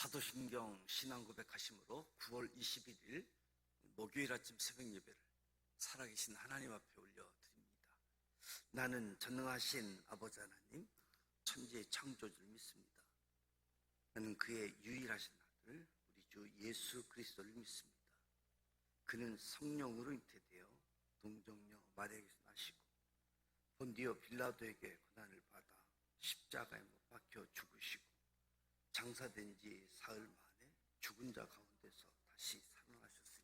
사도신경 신앙고백하심으로 9월 21일 목요일 아침 새벽 예배를 살아계신 하나님 앞에 올려드립니다. 나는 전능하신 아버지 하나님, 천지의 창조주를 믿습니다. 나는 그의 유일하신 아들, 우리 주 예수 그리스도를 믿습니다. 그는 성령으로 잉태되어 동정녀 마리아에게서 나시고 본디오 빌라도에게 고난을 받아 십자가에 못 박혀 죽으시고 장사된 지 사흘 만에 죽은 자 가운데서 다시 살아나셨으며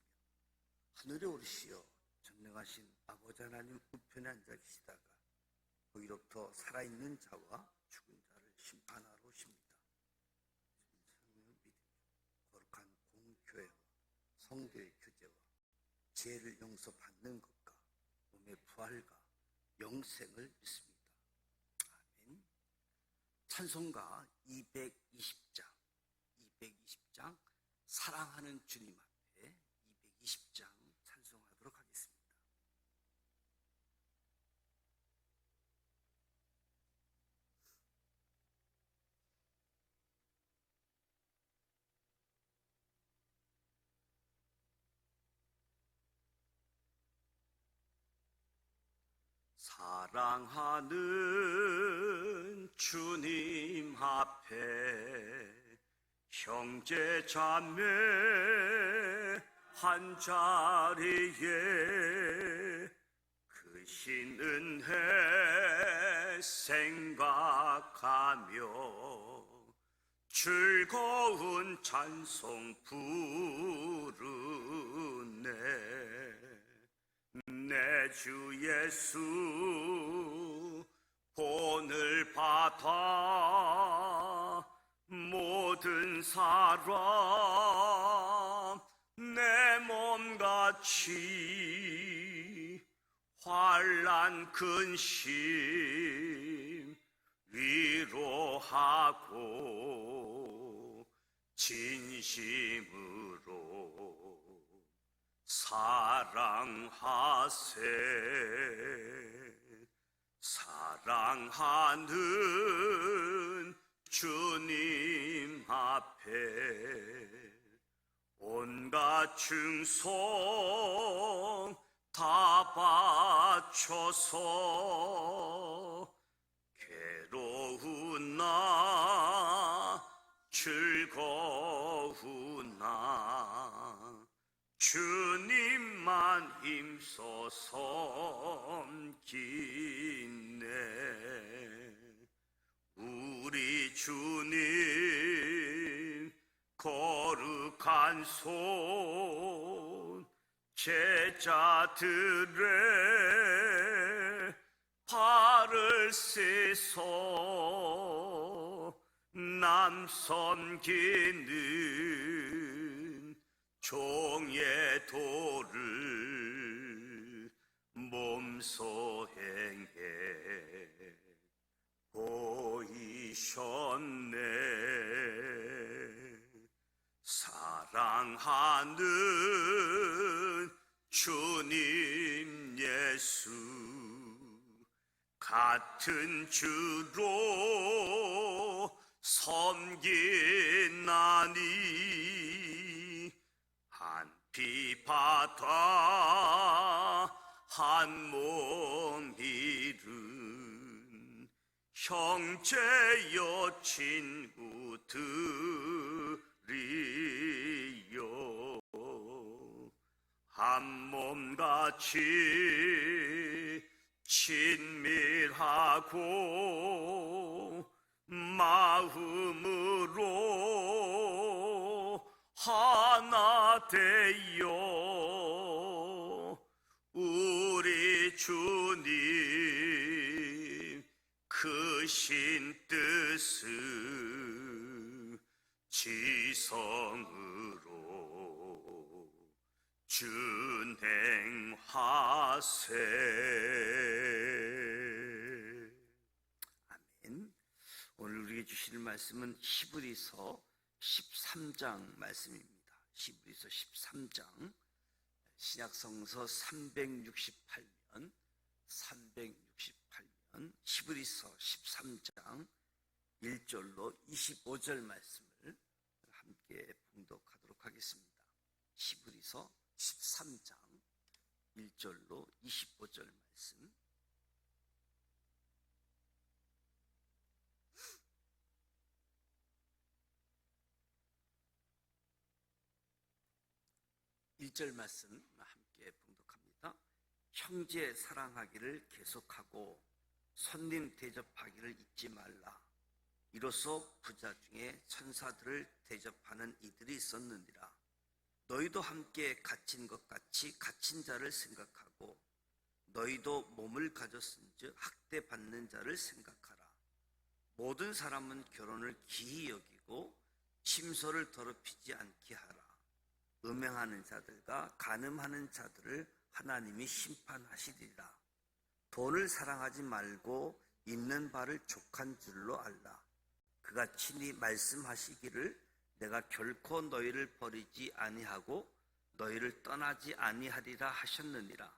하늘에 오르시어 전능하신 아버지 하나님 우편에 앉아 계시다가 거기로부터 살아있는 자와 죽은 자를 심판하러 오십니다. 성령을 믿으며 거룩한 공교회와 성도의 교제와 죄를 용서받는 것과 몸의 부활과 영생을 믿습니다. 아멘. 찬송가 220장 사랑하는 주님 앞에 220장 찬송하도록 하겠습니다. 사랑하는 주님 앞에 형제 자매 한자리에 크신 은혜 생각하며 즐거운 찬송 부르네. 내 주 예수 본을 받아 모든 사람 내 몸같이 환난 근심 위로하고 진심으로 사랑하세. 사랑하는 주님 앞에 온갖 충성 다 바쳐서 괴로운 나 즐거운 나 주님만 힘써 섬기네. 우리 주님 거룩한 손 제자들의 발을 씻어 남 섬기는 종의 도를 몸소 행해 보이셨네. 사랑하는 주님 예수 같은 주로 섬기나니 한 피 바다 한 몸 이룬 형제여 친구들이여 한 몸같이 친밀하고 마음으로 하나 되어 우리 주님 크신 뜻을 지성으로 준행하세. 아멘. 오늘 우리에게 주실 말씀은 히브리서 13장 말씀입니다. 히브리서 13장 신약성서 368면 히브리서 13장 1절로 25절 말씀을 함께 봉독하도록 하겠습니다. 히브리서 13장 1절로 25절 말씀. (1절) 말씀 함께 봉독합니다. 형제 사랑하기를 계속하고 손님 대접하기를 잊지 말라. 이로써 부자 중에 천사들을 대접하는 이들이 있었느니라. 너희도 함께 갇힌 것 같이 갇힌 자를 생각하고 너희도 몸을 가졌은즉 학대받는 자를 생각하라. 모든 사람은 결혼을 기히 여기고 침소를 더럽히지 않게 하라. 음행하는 자들과 간음하는 자들을 하나님이 심판하시리라. 돈을 사랑하지 말고 있는 바를 족한 줄로 알라. 그가 친히 말씀하시기를 내가 결코 너희를 버리지 아니하고 너희를 떠나지 아니하리라 하셨느니라.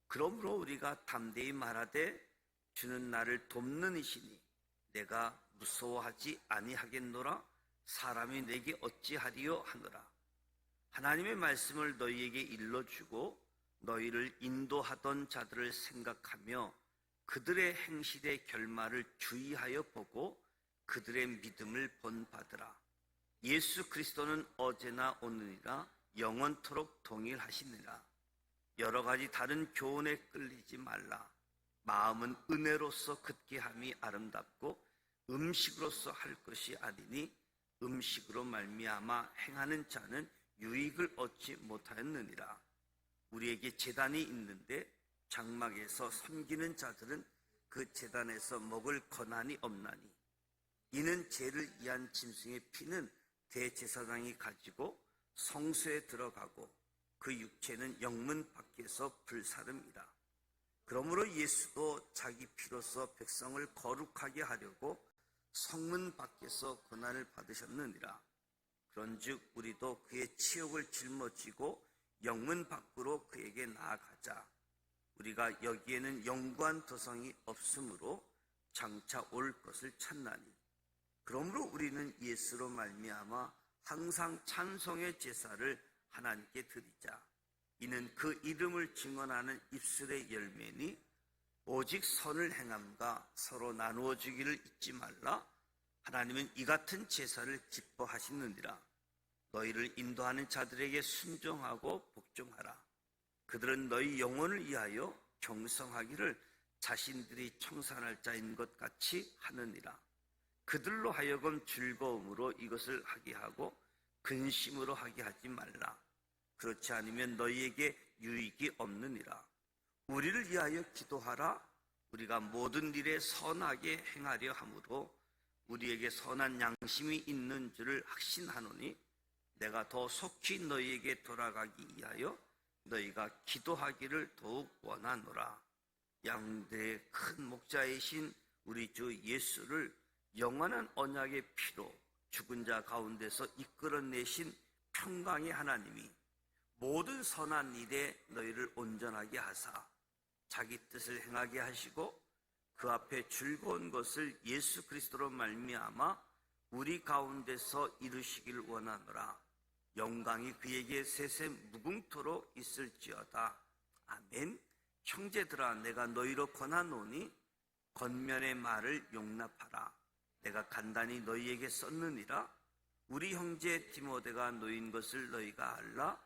그러므로 우리가 담대히 말하되 주는 나를 돕는 이시니 내가 무서워하지 아니하겠노라. 사람이 내게 어찌하리요 하노라. 하나님의 말씀을 너희에게 일러주고 너희를 인도하던 자들을 생각하며 그들의 행실의 결말을 주의하여 보고 그들의 믿음을 본받으라. 예수 그리스도는 어제나 오늘이라 영원토록 동일하시니라. 여러 가지 다른 교훈에 끌리지 말라. 마음은 은혜로서 굳게함이 아름답고 음식으로서 할 것이 아니니 음식으로 말미암아 행하는 자는 유익을 얻지 못하였느니라. 우리에게 제단이 있는데 장막에서 섬기는 자들은 그 제단에서 먹을 권한이 없나니 이는 죄를 위한 짐승의 피는 대제사장이 가지고 성소에 들어가고 그 육체는 영문 밖에서 불사름이라. 그러므로 예수도 자기 피로서 백성을 거룩하게 하려고 성문 밖에서 고난을 받으셨느니라. 그런즉 우리도 그의 치욕을 짊어지고 영문 밖으로 그에게 나아가자. 우리가 여기에는 영구한 도성이 없으므로 장차 올 것을 찾나니. 그러므로 우리는 예수로 말미암아 항상 찬송의 제사를 하나님께 드리자. 이는 그 이름을 증언하는 입술의 열매니 오직 선을 행함과 서로 나누어 주기를 잊지 말라. 하나님은 이 같은 제사를 기뻐하시느니라. 너희를 인도하는 자들에게 순종하고 복종하라. 그들은 너희 영혼을 위하여 경성하기를 자신들이 청산할 자인 것 같이 하느니라. 그들로 하여금 즐거움으로 이것을 하게 하고 근심으로 하게 하지 말라. 그렇지 않으면 너희에게 유익이 없느니라. 우리를 위하여 기도하라. 우리가 모든 일에 선하게 행하려 함으로 우리에게 선한 양심이 있는 줄을 확신하노니 내가 더 속히 너희에게 돌아가기 위하여 너희가 기도하기를 더욱 원하노라. 양들의 큰 목자이신 우리 주 예수를 영원한 언약의 피로 죽은 자 가운데서 이끌어내신 평강의 하나님이 모든 선한 일에 너희를 온전하게 하사 자기 뜻을 행하게 하시고 그 앞에 즐거운 것을 예수 그리스도로 말미암아 우리 가운데서 이루시길 원하노라. 영광이 그에게 세세 무궁토록 있을지어다. 아멘. 형제들아, 내가 너희로 권하노니 겉면의 말을 용납하라. 내가 간단히 너희에게 썼느니라. 우리 형제 디모데가 놓인 것을 너희가 알라.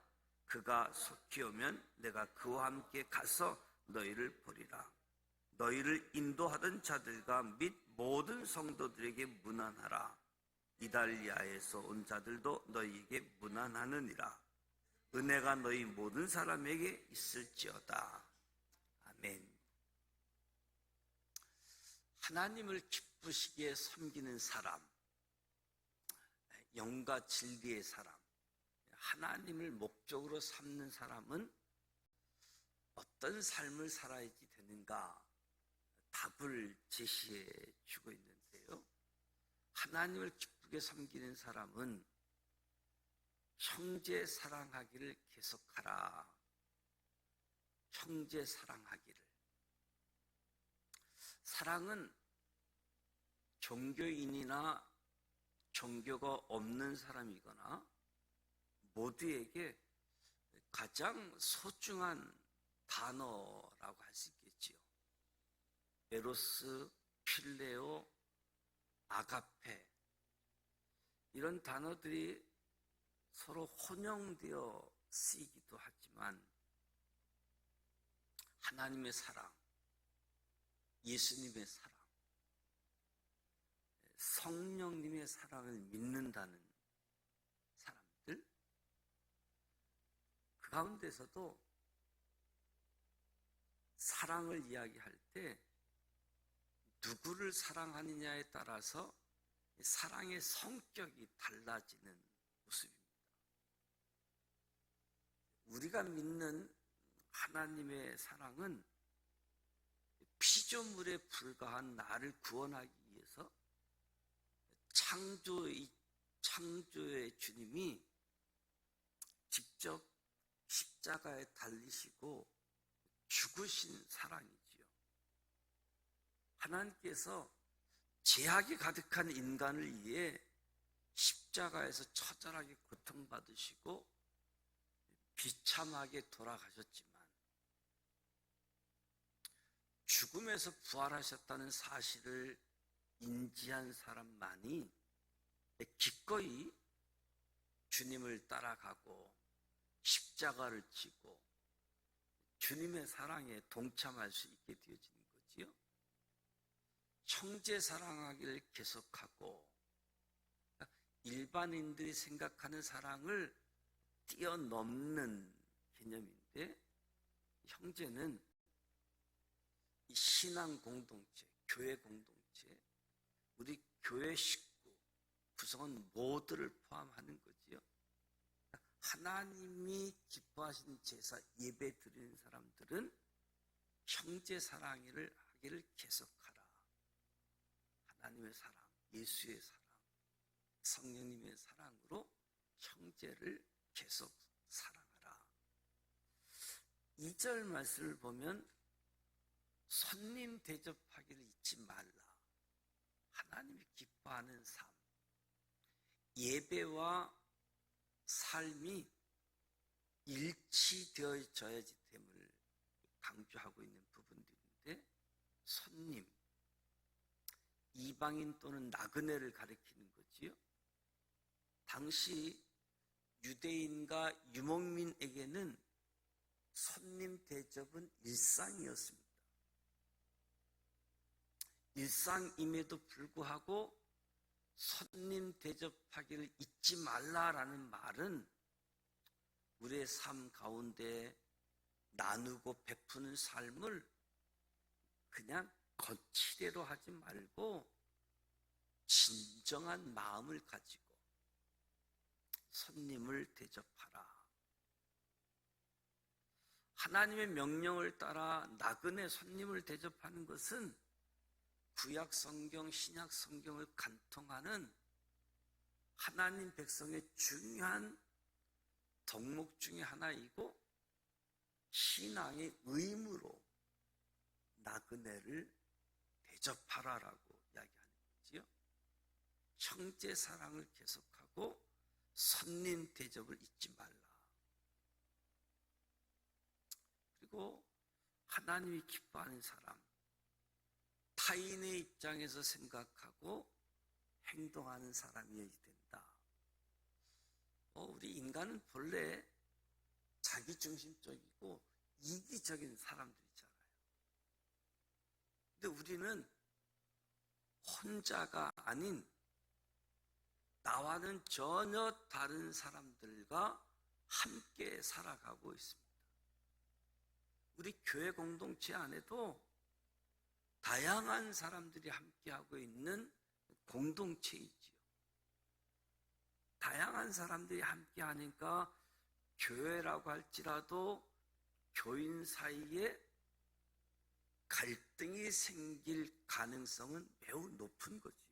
그가 속히 오면 내가 그와 함께 가서 너희를 보리라. 너희를 인도하던 자들과 및 모든 성도들에게 문안하라. 이달리아에서 온 자들도 너희에게 문안하느니라. 은혜가 너희 모든 사람에게 있을지어다. 아멘. 하나님을 기쁘시게 섬기는 사람, 영과 진리의 사람, 하나님을 목적으로 삼는 사람은 어떤 삶을 살아야지 되는가 답을 제시해 주고 있는데요. 하나님을 기쁘게 섬기는 사람은 형제 사랑하기를 계속하라. 형제 사랑하기를. 사랑은 종교인이나 종교가 없는 사람이거나 모두에게 가장 소중한 단어라고 할 수 있겠지요. 에로스, 필레오, 아가페, 이런 단어들이 서로 혼용되어 쓰이기도 하지만 하나님의 사랑, 예수님의 사랑, 성령님의 사랑을 믿는다는 사람들, 그 가운데서도 사랑을 이야기할 때 누구를 사랑하느냐에 따라서 사랑의 성격이 달라지는 모습입니다. 우리가 믿는 하나님의 사랑은 피조물에 불과한 나를 구원하기 위해서 창조의 주님이 직접 십자가에 달리시고 죽으신 사랑이지요. 하나님께서 죄악이 가득한 인간을 위해 십자가에서 처절하게 고통받으시고 비참하게 돌아가셨지만 죽음에서 부활하셨다는 사실을 인지한 사람만이 기꺼이 주님을 따라가고 십자가를 지고 주님의 사랑에 동참할 수 있게 되어지는 거지요. 형제 사랑하기를 계속하고, 일반인들이 생각하는 사랑을 뛰어넘는 개념인데, 형제는 이 신앙 공동체, 교회 공동체, 우리 교회 식구, 구성원 모두를 포함하는 거지요. 하나님이 기뻐하시는 제사 예배 드리는 사람들은 형제 사랑을 하기를 계속하라. 하나님의 사랑, 예수의 사랑, 성령님의 사랑으로 형제를 계속 사랑하라. 2절 말씀을 보면 손님 대접하기를 잊지 말라. 하나님이 기뻐하는 삶, 예배와 삶이 일치되어져야지 됨을 강조하고 있는 부분들인데, 손님, 이방인 또는 나그네를 가리키는 거지요. 당시 유대인과 유목민에게는 손님 대접은 일상이었습니다. 일상임에도 불구하고 손님 대접하기를 잊지 말라라는 말은 우리의 삶 가운데 나누고 베푸는 삶을 그냥 거치대로 하지 말고 진정한 마음을 가지고 손님을 대접하라. 하나님의 명령을 따라 나그네 손님을 대접하는 것은 구약 성경, 신약 성경을 간통하는 하나님 백성의 중요한 덕목 중에 하나이고 신앙의 의무로 나그네를 대접하라라고 이야기하는 거지요. 형제 사랑을 계속하고 손님 대접을 잊지 말라. 그리고 하나님이 기뻐하는 사람, 타인의 입장에서 생각하고 행동하는 사람이어야 된다. 우리 인간은 본래 자기중심적이고 이기적인 사람들이잖아요. 근데 우리는 혼자가 아닌 나와는 전혀 다른 사람들과 함께 살아가고 있습니다. 우리 교회 공동체 안에도 다양한 사람들이 함께하고 있는 공동체이지요. 다양한 사람들이 함께하니까 교회라고 할지라도 교인 사이에 갈등이 생길 가능성은 매우 높은 거지요.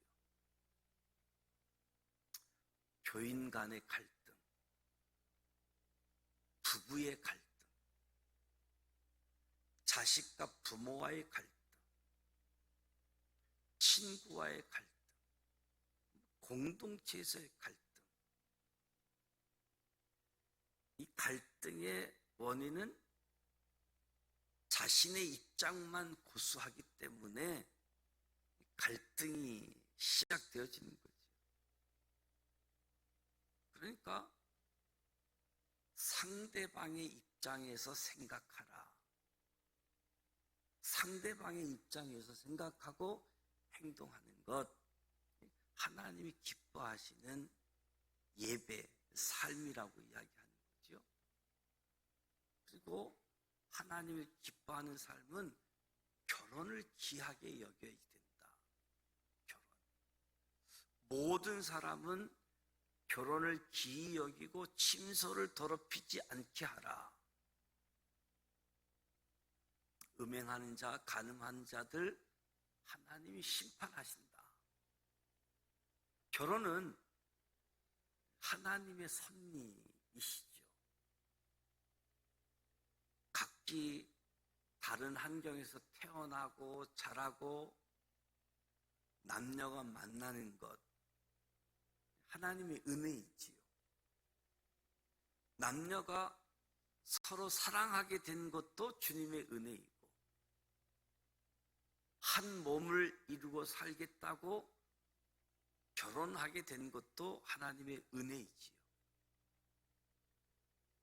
교인 간의 갈등, 부부의 갈등, 자식과 부모와의 갈등, 친구와의 갈등, 공동체에서의 갈등. 이 갈등의 원인은 자신의 입장만 고수하기 때문에 갈등이 시작되어지는 거죠. 그러니까 상대방의 입장에서 생각하라. 상대방의 입장에서 생각하고 행동하는 것, 하나님이 기뻐하시는 예배, 삶이라고 이야기하는 거죠. 그리고 하나님이 기뻐하는 삶은 결혼을 귀하게 여겨야 된다. 결혼. 모든 사람은 결혼을 귀히 여기고 침소를 더럽히지 않게 하라. 음행하는 자, 간음하는 자들 하나님이 심판하신다. 결혼은 하나님의 섭리이시죠. 각기 다른 환경에서 태어나고 자라고 남녀가 만나는 것, 하나님의 은혜이지요. 남녀가 서로 사랑하게 된 것도 주님의 은혜이고, 한 몸을 이루고 살겠다고 결혼하게 된 것도 하나님의 은혜이지요.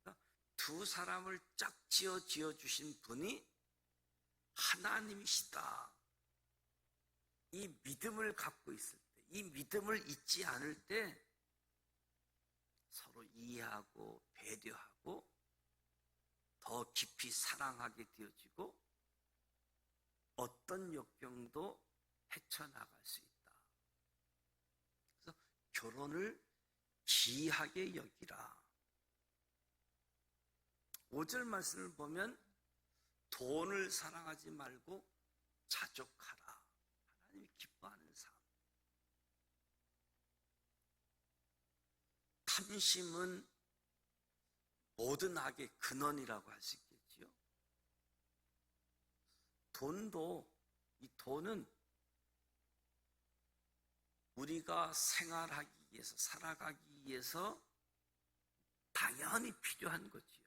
그러니까 두 사람을 짝지어 지어주신 분이 하나님이시다. 이 믿음을 갖고 있을 때, 이 믿음을 잊지 않을 때 서로 이해하고 배려하고 더 깊이 사랑하게 되어지고 어떤 역경도 헤쳐나갈 수 있다. 그래서 결혼을 귀하게 여기라. 5절 말씀을 보면 돈을 사랑하지 말고 자족하라. 하나님이 기뻐하는 삶. 탐심은 모든 악의 근원이라고 할 수 있겠지요. 돈도, 이 돈은 우리가 생활하기 위해서, 살아가기 위해서 당연히 필요한 거지요.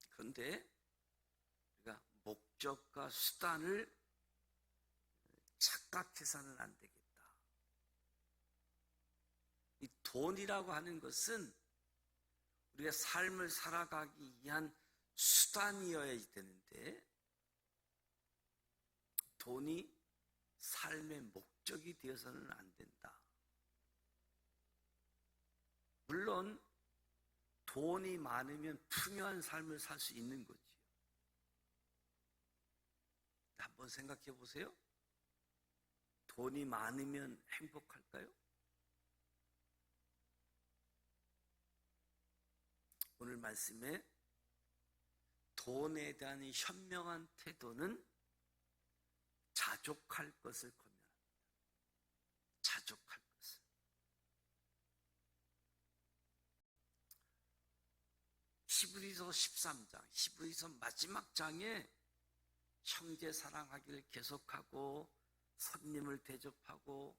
그런데 우리가 목적과 수단을 착각해서는 안 되겠다. 이 돈이라고 하는 것은 우리가 삶을 살아가기 위한 수단이어야 되는데, 돈이 삶의 목적이 되어서는 안 된다. 물론 돈이 많으면 풍요한 삶을 살 수 있는 거지요. 한번 생각해 보세요. 돈이 많으면 행복할까요? 오늘 말씀에 돈에 대한 현명한 태도는 자족할 것을 권면합니다. 자족할 것을. 히브리서 13장, 히브리서 마지막 장에 형제 사랑하기를 계속하고 손님을 대접하고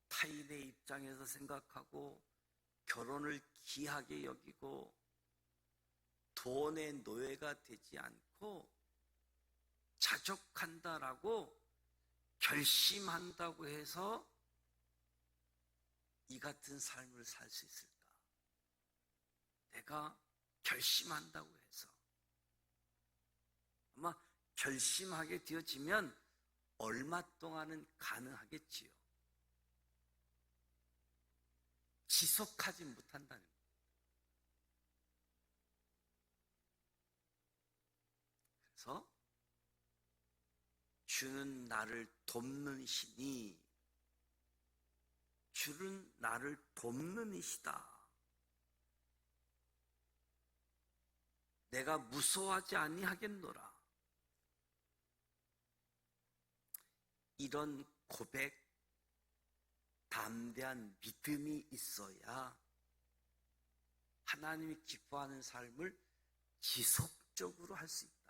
타인의 입장에서 생각하고 결혼을 귀하게 여기고 돈의 노예가 되지 않고 자족한다라고 결심한다고 해서 이 같은 삶을 살 수 있을까? 내가 결심한다고 해서 아마 결심하게 되어지면 얼마 동안은 가능하겠지요. 지속하지 못한다는 거예요. 그래서 주는 나를 돕는 신이, 주는 나를 돕는 이시다. 내가 무서워하지 아니하겠노라. 이런 고백, 담대한 믿음이 있어야 하나님이 기뻐하는 삶을 지속적으로 할 수 있다.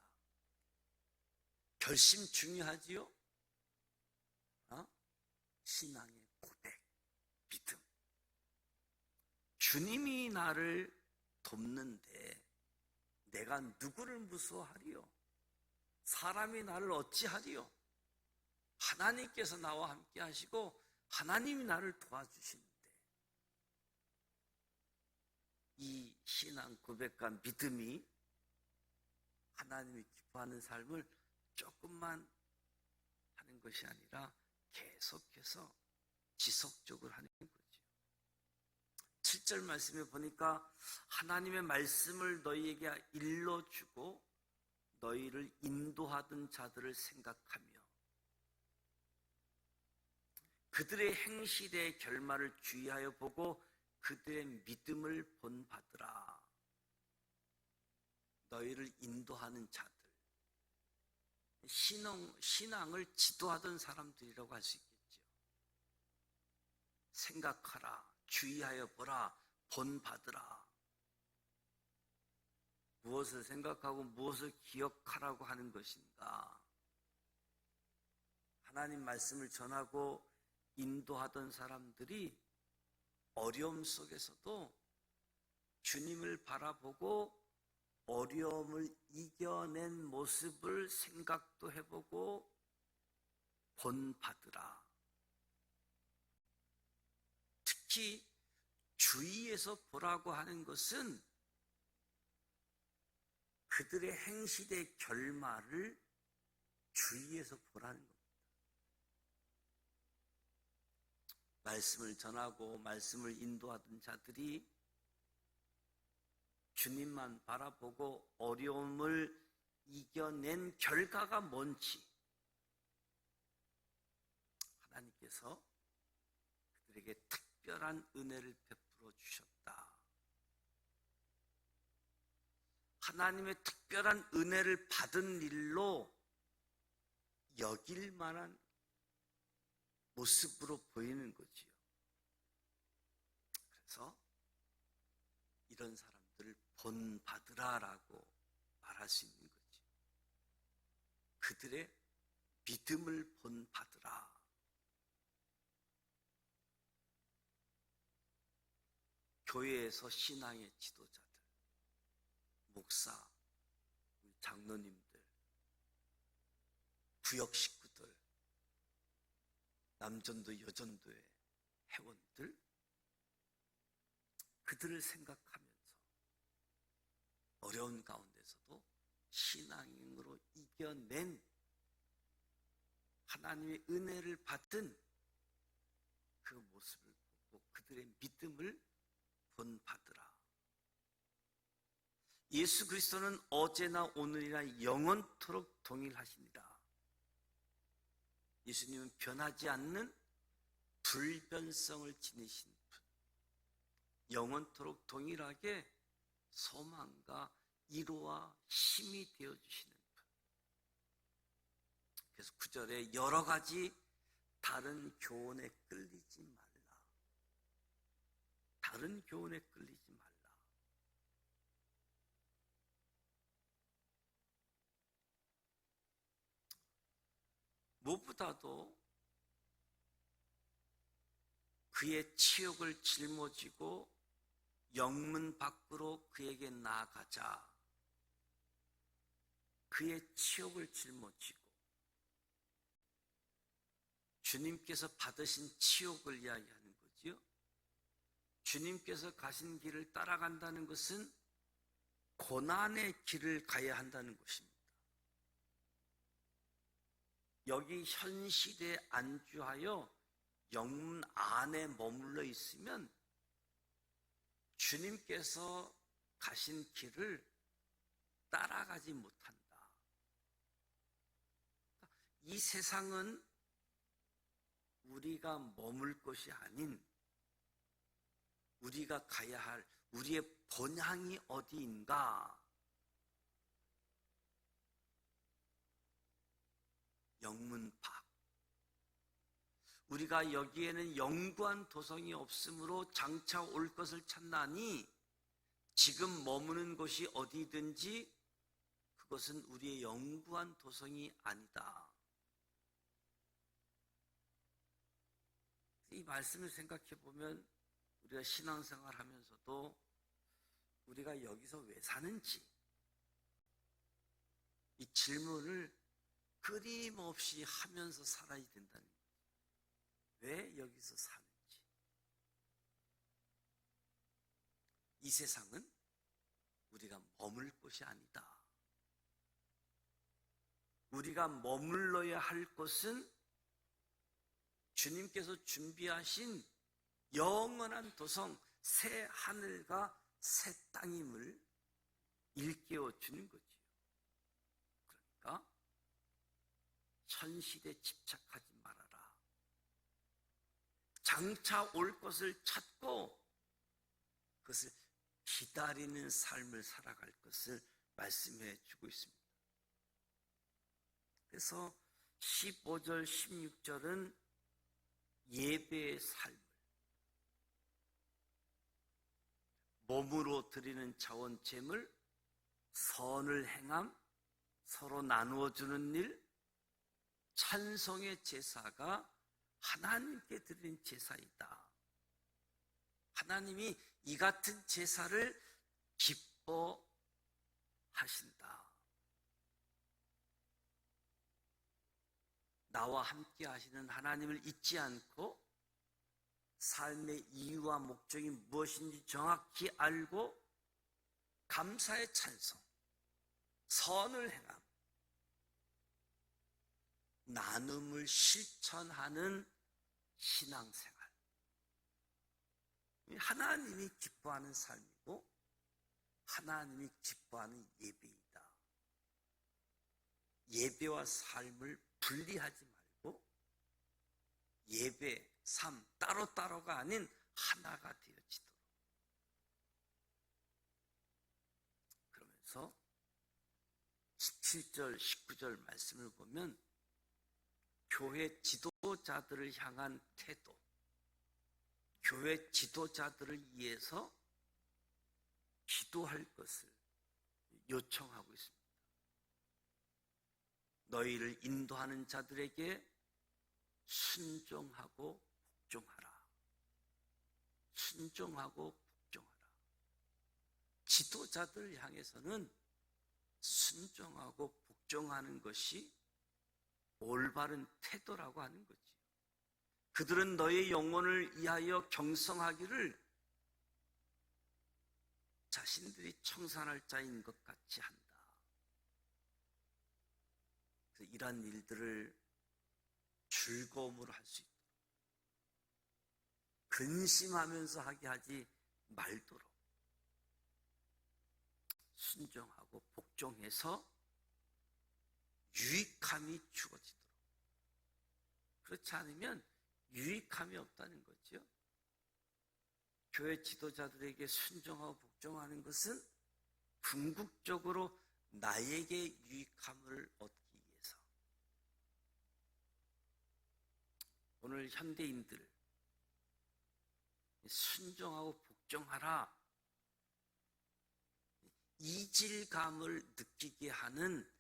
결심 중요하지요? 신앙의 고백. 주님이 나를 돕는데 내가 누구를 무서워하리요? 사람이 나를 어찌하리요? 하나님께서 나와 함께 하시고 하나님이 나를 도와주시는데, 이 신앙 고백과 믿음이 하나님이 기뻐하는 삶을 조금만 하는 것이 아니라 계속해서 지속적으로 하는 거죠. 7절 말씀에 보니까 하나님의 말씀을 너희에게 일러주고 너희를 인도하던 자들을 생각하며 그들의 행실의 결말을 주의하여 보고 그들의 믿음을 본받으라. 너희를 인도하는 자들, 신앙을 지도하던 사람들이라고 할 수 있겠죠. 생각하라, 주의하여 보라, 본받으라. 무엇을 생각하고 무엇을 기억하라고 하는 것인가? 하나님 말씀을 전하고 인도하던 사람들이 어려움 속에서도 주님을 바라보고 어려움을 이겨낸 모습을 생각도 해보고 본받으라. 특히 주의해서 보라고 하는 것은 그들의 행실의 결말을 주의해서 보라는 겁니다. 말씀을 전하고 말씀을 인도하던 자들이 주님만 바라보고 어려움을 이겨낸 결과가 뭔지 하나님께서 그들에게 특별한 은혜를 베풀어 주셨다. 하나님의 특별한 은혜를 받은 일로 여길 만한 모습으로 보이는 거지요. 그래서 이런 사람들을 본받으라라고 말할 수 있는 거지. 그들의 믿음을 본받으라. 교회에서 신앙의 지도자들, 목사, 장로님들, 구역 식구들, 남전도 여전도의 회원들, 그들을 생각하면서 어려운 가운데서도 신앙으로 이겨낸 하나님의 은혜를 받은 그 모습을 보고 그들의 믿음을 본받으라. 예수 그리스도는 어제나 오늘이나 영원토록 동일하십니다. 예수님은 변하지 않는 불변성을 지니신 분, 영원토록 동일하게 소망과 위로와 힘이 되어주시는 분. 그래서 9절에 여러 가지 다른 교훈에 끌리지 말라. 다른 교훈에 끌리지 말라. 무엇보다도 그의 치욕을 짊어지고 영문 밖으로 그에게 나아가자. 그의 치욕을 짊어지고 주님께서 받으신 치욕을 이야기하는 거지요. 주님께서 가신 길을 따라간다는 것은 고난의 길을 가야 한다는 것입니다. 여기 현실에 안주하여 영문 안에 머물러 있으면 주님께서 가신 길을 따라가지 못한다. 이 세상은 우리가 머물 것이 아닌 우리가 가야 할 우리의 본향이 어디인가? 영문 밖. 우리가 여기에는 영구한 도성이 없으므로 장차 올 것을 찾나니 지금 머무는 곳이 어디든지 그것은 우리의 영구한 도성이 아니다. 이 말씀을 생각해 보면 우리가 신앙생활 하면서도 우리가 여기서 왜 사는지 이 질문을 끊임없이 하면서 살아야 된다는 거예요. 왜 여기서 사는지. 이 세상은 우리가 머물 곳이 아니다. 우리가 머물러야 할 곳은 주님께서 준비하신 영원한 도성, 새 하늘과 새 땅임을 일깨워 주는 거지요. 그러니까 현실에 집착하지 말아라. 장차 올 것을 찾고 그것을 기다리는 삶을 살아갈 것을 말씀해 주고 있습니다. 그래서 15절, 16절은 예배의 삶을 몸으로 드리는 자원됨을 선을 행함, 서로 나누어 주는 일, 찬송의 제사가 하나님께 드리는 제사이다. 하나님이 이 같은 제사를 기뻐하신다. 나와 함께 하시는 하나님을 잊지 않고 삶의 이유와 목적이 무엇인지 정확히 알고 감사의 찬송, 선을 행함, 나눔을 실천하는 신앙생활. 하나님이 기뻐하는 삶이고 하나님이 기뻐하는 예배이다. 예배와 삶을 분리하지 말고 예배, 삶 따로따로가 아닌 하나가 되어지도록. 그러면서 17절, 19절 말씀을 보면 교회 지도자들을 향한 태도, 교회 지도자들을 위해서 기도할 것을 요청하고 있습니다. 너희를 인도하는 자들에게 순종하고 복종하라. 순종하고 복종하라. 지도자들을 향해서는 순종하고 복종하는 것이 올바른 태도라고 하는 거지. 그들은 너의 영혼을 위하여 경성하기를 자신들이 청산할 자인 것 같이 한다. 그래서 이러한 일들을 즐거움으로 할 수 있도록 근심하면서 하게 하지 말도록 순종하고 복종해서 유익함이 주어지도록. 그렇지 않으면 유익함이 없다는 거죠. 교회 지도자들에게 순종하고 복종하는 것은 궁극적으로 나에게 유익함을 얻기 위해서. 오늘 현대인들 순종하고 복종하라, 이질감을 느끼게 하는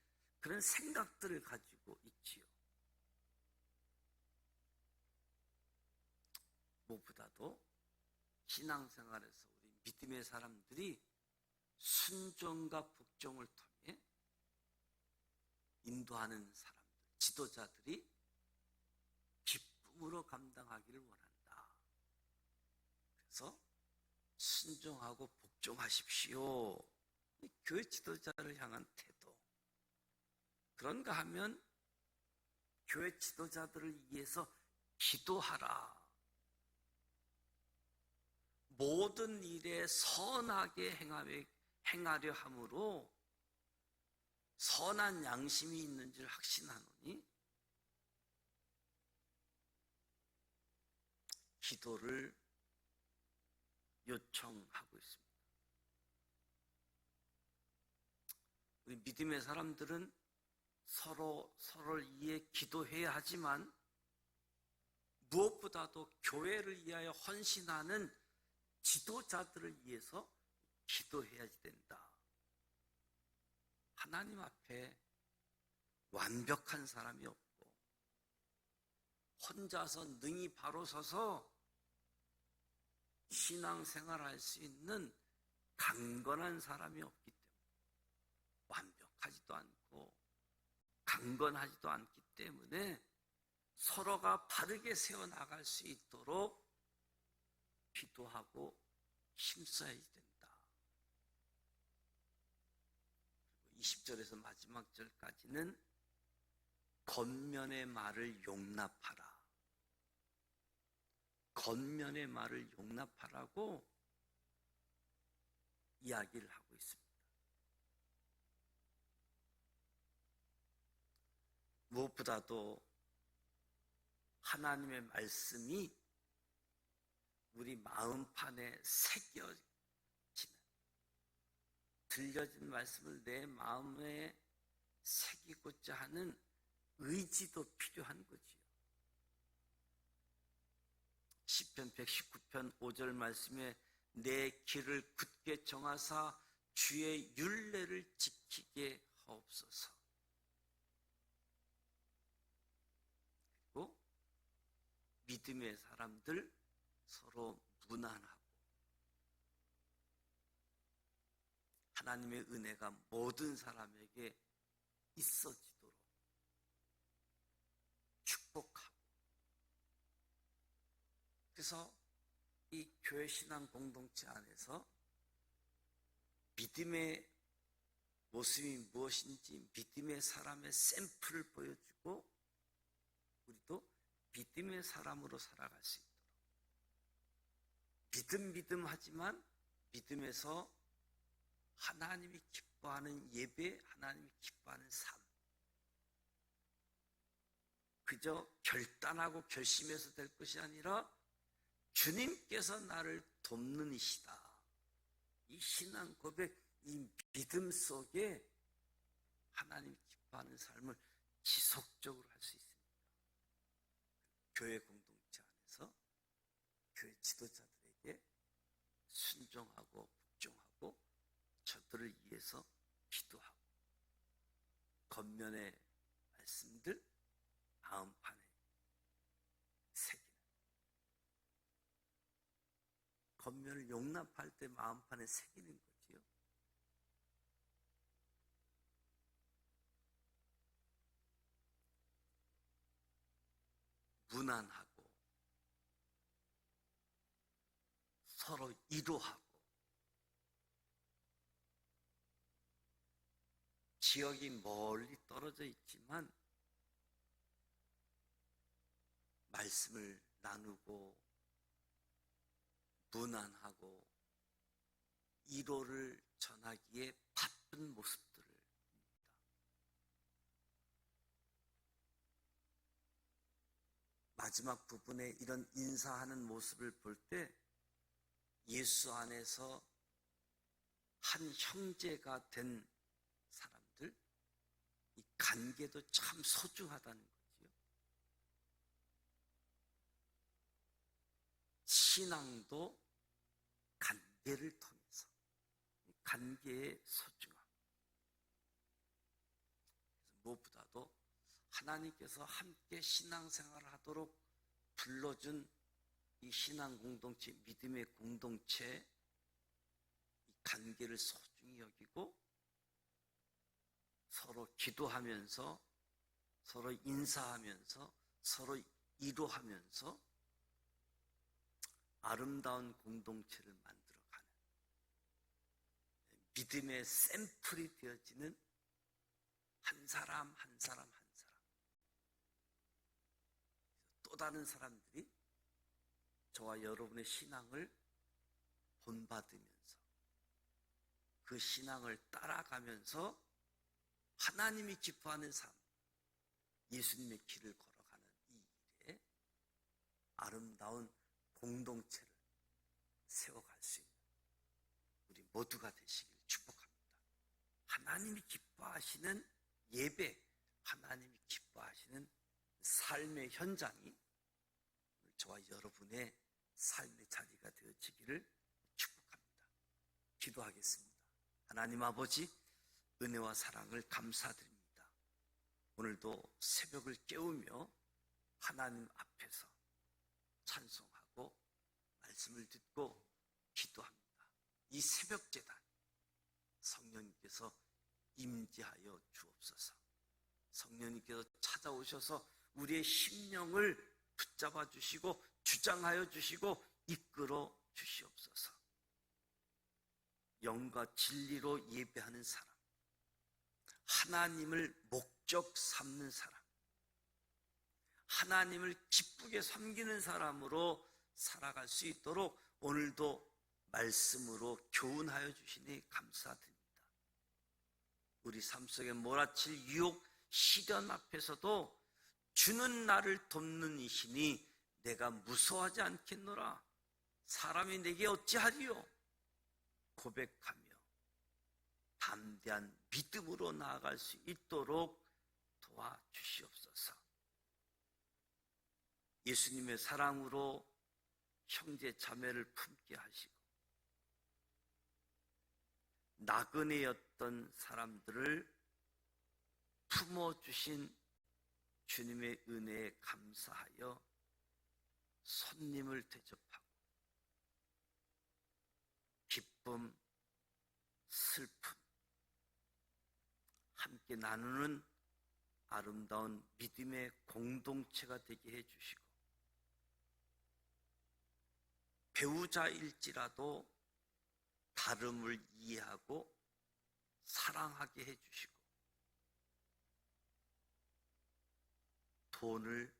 그런 생각들을 가지고 있지요. 무엇보다도 신앙생활에서 우리 믿음의 사람들이 순종과 복종을 통해 인도하는 사람들, 지도자들이 기쁨으로 감당하기를 원한다. 그래서 순종하고 복종하십시오. 교회 지도자를 향한 태도. 그런가 하면 교회 지도자들을 위해서 기도하라. 모든 일에 선하게 행하려 함으로 선한 양심이 있는 줄 확신하노니 기도를 요청하고 있습니다. 우리 믿음의 사람들은 서로를 위해 기도해야 하지만 무엇보다도 교회를 위하여 헌신하는 지도자들을 위해서 기도해야 된다. 하나님 앞에 완벽한 사람이 없고 혼자서 능히 바로 서서 신앙생활할 수 있는 강건한 사람이 없기 때문에, 완벽하지도 않고 강건하지도 않기 때문에 서로가 바르게 세워나갈 수 있도록 기도하고 힘써야 된다. 20절에서 마지막 절까지는 겉면의 말을 용납하라. 겉면의 말을 용납하라고 이야기를 하고 있습니다. 무엇보다도 하나님의 말씀이 우리 마음판에 새겨지는, 들려진 말씀을 내 마음에 새기고자 하는 의지도 필요한 거지요. 시편 119편 5절 말씀에 내 길을 굳게 정하사 주의 율례를 지키게 하옵소서. 그리고 믿음의 사람들 서로 무난하고 하나님의 은혜가 모든 사람에게 있어지도록 축복하고, 그래서 이 교회 신앙 공동체 안에서 믿음의 모습이 무엇인지 믿음의 사람의 샘플을 보여주고 우리도 믿음의 사람으로 살아갈 수 있도록, 믿음하지만 믿음에서 하나님이 기뻐하는 예배, 하나님이 기뻐하는 삶, 그저 결단하고 결심해서 될 것이 아니라 주님께서 나를 돕는 이시다. 이 신앙 고백, 이 믿음 속에 하나님 기뻐하는 삶을 지속적으로 할 수 있습니다. 교회 공동체 안에서 교회 지도자들에게 순종하고 복종하고 저들을 위해서 기도하고, 겉면의 말씀들 마음판에 새기는, 겉면을 용납할 때 마음판에 새기는 거지요. 무난하고 서로 이도하고, 지역이 멀리 떨어져 있지만 말씀을 나누고 무난하고 이로를 전하기에 바쁜 모습들을 봅니다. 마지막 부분에 이런 인사하는 모습을 볼 때 예수 안에서 한 형제가 된 사람들, 이 관계도 참 소중하다는 거지요. 신앙도 관계를 통해서, 관계의 소중함. 그래서 무엇보다도 하나님께서 함께 신앙생활을 하도록 불러준 이 신앙 공동체, 믿음의 공동체, 이 관계를 소중히 여기고 서로 기도하면서, 서로 인사하면서, 서로 이도하면서 아름다운 공동체를 만들어가는, 믿음의 샘플이 되어지는 한 사람 한 사람 한 사람, 또 다른 사람들이 저와 여러분의 신앙을 본받으면서 그 신앙을 따라가면서 하나님이 기뻐하는 삶, 예수님의 길을 걸어가는 이 일에 아름다운 공동체를 세워갈 수 있는 우리 모두가 되시길 축복합니다. 하나님이 기뻐하시는 예배, 하나님이 기뻐하시는 삶의 현장이 저와 여러분의 삶의 자리가 되어지기를 축복합니다. 기도하겠습니다. 하나님 아버지, 은혜와 사랑을 감사드립니다. 오늘도 새벽을 깨우며 하나님 앞에서 찬송하고 말씀을 듣고 새벽 제단 성령님께서 임재하여 주옵소서. 성령님께서 찾아오셔서 우리의 심령을 붙잡아 주시고 주장하여 주시고 이끌어 주시옵소서. 영과 진리로 예배하는 사람, 하나님을 목적 삼는 사람, 하나님을 기쁘게 섬기는 사람으로 살아갈 수 있도록 오늘도 말씀으로 교훈하여 주시니 감사드립니다. 우리 삶 속에 몰아칠 유혹, 시련 앞에서도 주는 나를 돕는 이시니 내가 무서워하지 않겠노라. 사람이 내게 어찌하리요? 고백하며 담대한 믿음으로 나아갈 수 있도록 도와주시옵소서. 예수님의 사랑으로 형제 자매를 품게 하시고 나그네였던 사람들을 품어주신 주님의 은혜에 감사하여 손님을 대접하고 기쁨, 슬픔 함께 나누는 아름다운 믿음의 공동체가 되게 해주시고 배우자일지라도 다름을 이해하고 사랑하게 해주시고 돈을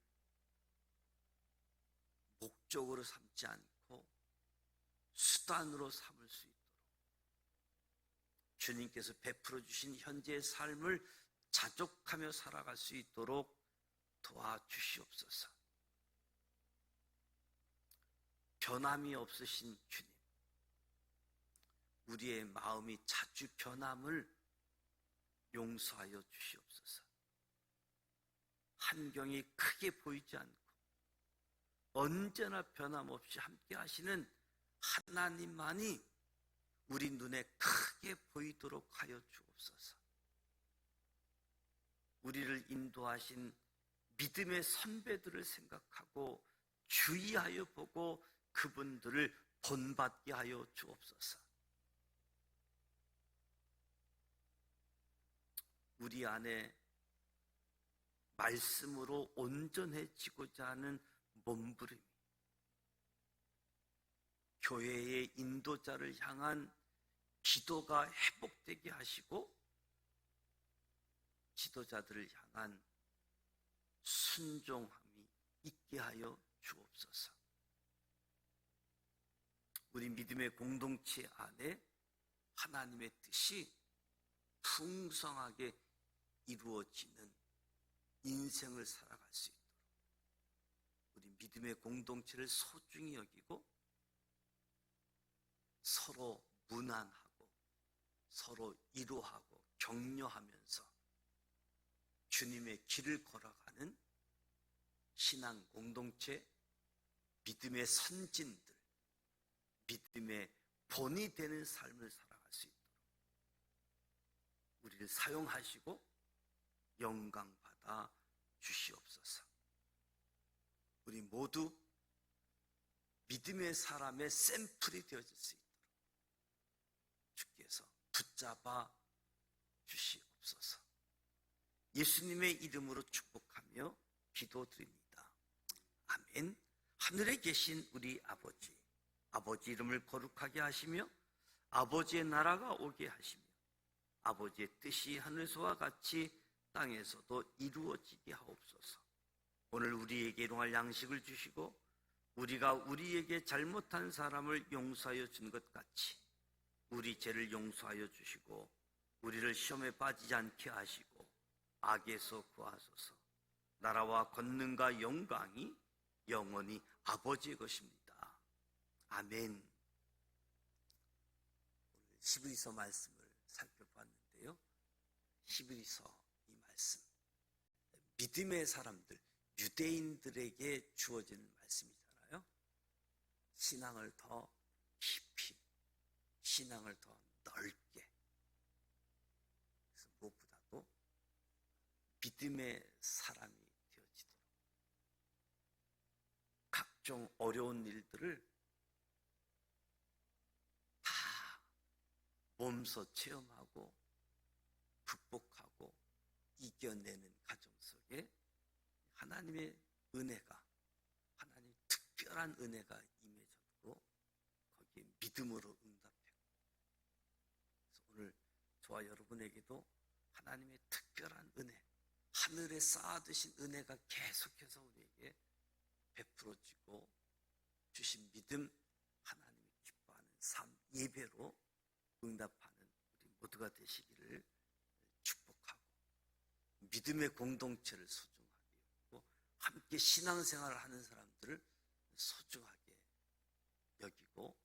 목적으로 삼지 않고 수단으로 삼을 수 있도록 주님께서 베풀어 주신 현재의 삶을 자족하며 살아갈 수 있도록 도와주시옵소서. 변함이 없으신 주님, 우리의 마음이 자주 변함을 용서하여 주시옵소서. 환경이 크게 보이지 않고 언제나 변함없이 함께 하시는 하나님만이 우리 눈에 크게 보이도록 하여 주옵소서. 우리를 인도하신 믿음의 선배들을 생각하고 주의하여 보고 그분들을 본받게 하여 주옵소서. 우리 안에 말씀으로 온전해지고자 하는 몸부림이 교회의 인도자를 향한 기도가 회복되게 하시고 지도자들을 향한 순종함이 있게 하여 주옵소서. 우리 믿음의 공동체 안에 하나님의 뜻이 풍성하게 이루어지는 인생을 살아갈 수 있도록 우리 믿음의 공동체를 소중히 여기고 서로 문안하고 서로 위로하고 격려하면서 주님의 길을 걸어가는 신앙 공동체, 믿음의 선진들, 믿음의 본이 되는 삶을 살아갈 수 있도록 우리를 사용하시고 영광 받아 주시옵소서. 우리 모두 믿음의 사람의 샘플이 되어질 수 있도록 주께서 붙잡아 주시옵소서. 예수님의 이름으로 축복하며 기도드립니다. 아멘. 하늘에 계신 우리 아버지, 아버지 이름을 거룩하게 하시며 아버지의 나라가 오게 하시며 아버지의 뜻이 하늘에서와 같이 땅에서도 이루어지게 하옵소서. 오늘 우리에게 일용할 양식을 주시고 우리가 우리에게 잘못한 사람을 용서하여 준 것 같이 우리 죄를 용서하여 주시고 우리를 시험에 빠지지 않게 하시고 악에서 구하소서. 나라와 권능과 영광이 영원히 아버지의 것입니다. 아멘. 오늘 히브리서 말씀을 살펴봤는데요. 히브리서 이 말씀, 믿음의 사람들, 유대인들에게 주어지는 말씀이잖아요. 신앙을 더 깊이, 신앙을 더 넓게, 그래서 무엇보다도 믿음의 사람이 되어지도록 각종 어려운 일들을 다 몸소 체험하고 극복하고 이겨내는 가정 속에 하나님의 은혜가, 하나님의 특별한 은혜가 임해졌고 거기에 믿음으로 응답했고, 그래서 오늘 저와 여러분에게도 하나님의 특별한 은혜, 하늘에 쌓아두신 은혜가 계속해서 우리에게 베풀어지고 주신 믿음, 하나님이 기뻐하는 삶, 예배로 응답하는 우리 모두가 되시기를 축복하고, 믿음의 공동체를 소중하게 여기고 함께 신앙생활을 하는 사람들을 소중하게 여기고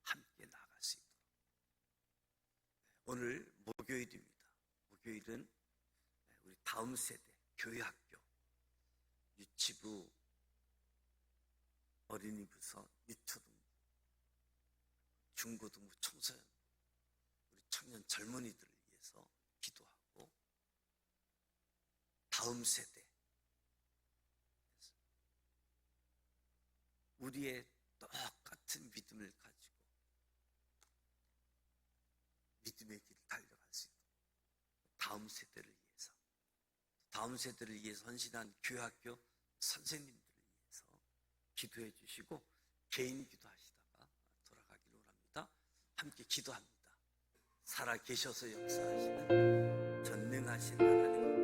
함께 나아갈 수 있도록. 오늘 목요일입니다. 목요일은 우리 다음 세대, 교회학교, 유치부, 어린이부서, 유초등부, 중고등부, 청소년, 우리 청년 젊은이들을 위해서 기도하고, 다음 세대, 우리의 똑같은 믿음을 가지고 믿음의 길을 달려갈 수 있도록, 다음 세대를 위해서, 다음 세대를 위해서 헌신한 교회학교 선생님들을 위해서 기도해 주시고 개인 기도하시다가 돌아가기를 원합니다. 함께 기도합니다. 살아 계셔서 역사하시는 전능하신 하나님,